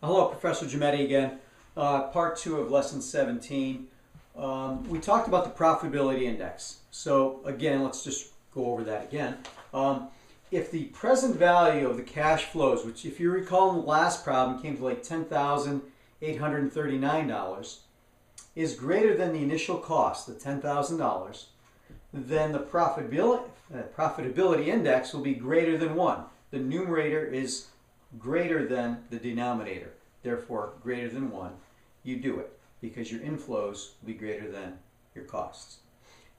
Hello, Professor Giametti again. Part 2 of Lesson 17. We talked about the profitability index. So again, let's just go over that again. If the present value of the cash flows, which if you recall in the last problem came to like $10,839, is greater than the initial cost, the $10,000, then the profitability index will be greater than 1. The numerator is greater than the denominator, therefore greater than 1. You do it because your inflows will be greater than your costs.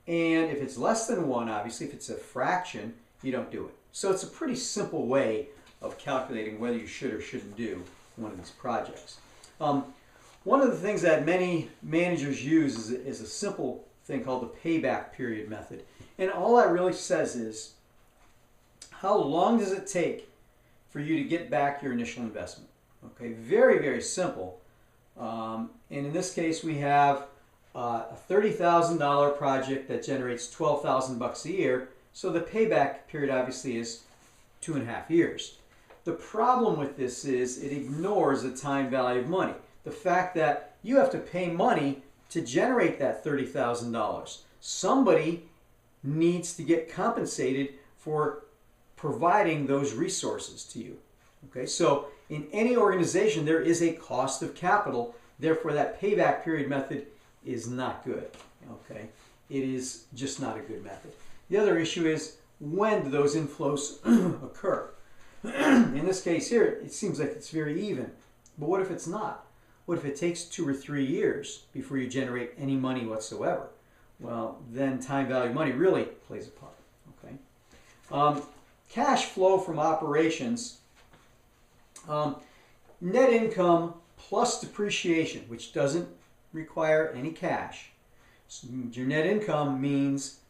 And if it's less than 1, obviously, if it's a fraction, you don't do it. So it's a pretty simple way of calculating whether you should or shouldn't do one of these projects. One of the things that many managers use is a simple thing called the payback period method. And all that really says is, how long does it take for you to get back your initial investment? Okay, very, very simple. And in this case, we have a $30,000 project that generates $12,000 a year. So the payback period obviously is 2.5 years. The problem with this is it ignores the time value of money. The fact that you have to pay money to generate that $30,000. Somebody needs to get compensated for providing those resources to you. Okay, so in any organization there is a cost of capital, therefore that payback period method is not good. Okay, it is just not a good method. The other issue is, when do those inflows occur? In this case here, it seems like it's very even, but what if it's not? What if it takes 2 or 3 years before you generate any money whatsoever? Well, then time value of money really plays a part. Okay. Cash flow from operations, net income plus depreciation, which doesn't require any cash. So your net income means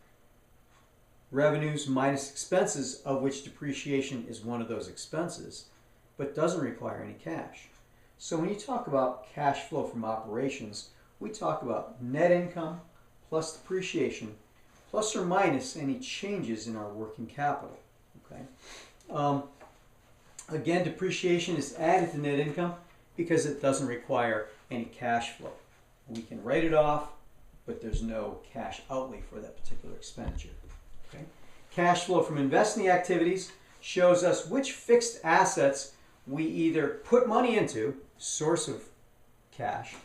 revenues minus expenses, of which depreciation is one of those expenses, but doesn't require any cash. So when you talk about cash flow from operations, we talk about net income plus depreciation plus or minus any changes in our working capital. Okay. Again, depreciation is added to net income because it doesn't require any cash flow. We can write it off, but there's no cash outlay for that particular expenditure. Okay. Cash flow from investing activities shows us which fixed assets we either put money into, source of cash,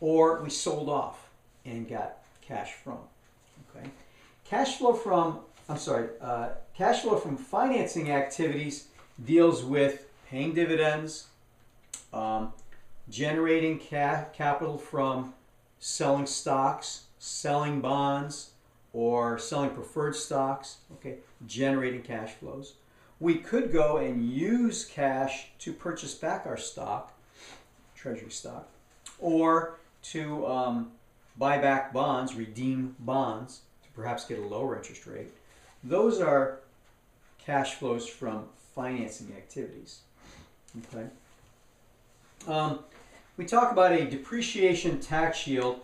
or we sold off and got cash from. Okay. Cash flow from financing activities deals with paying dividends, generating capital from selling stocks, selling bonds, or selling preferred stocks, okay, generating cash flows. We could go and use cash to purchase back our stock, treasury stock, or to buy back bonds, redeem bonds, to perhaps get a lower interest rate. Those are cash flows from financing activities. Okay. We talk about a depreciation tax shield.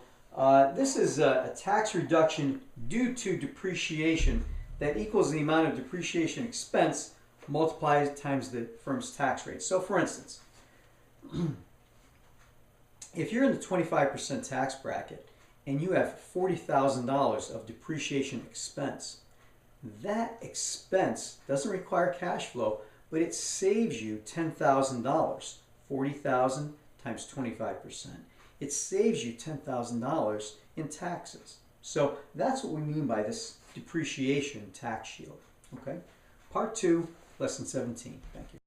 This is a tax reduction due to depreciation that equals the amount of depreciation expense multiplied times the firm's tax rate. So for instance, if you're in the 25% tax bracket and you have $40,000 of depreciation expense, that expense doesn't require cash flow, but it saves you $10,000. 40,000 times 25%. It saves you $10,000 in taxes. So that's what we mean by this depreciation tax shield. Okay? Part 2, Lesson 17. Thank you.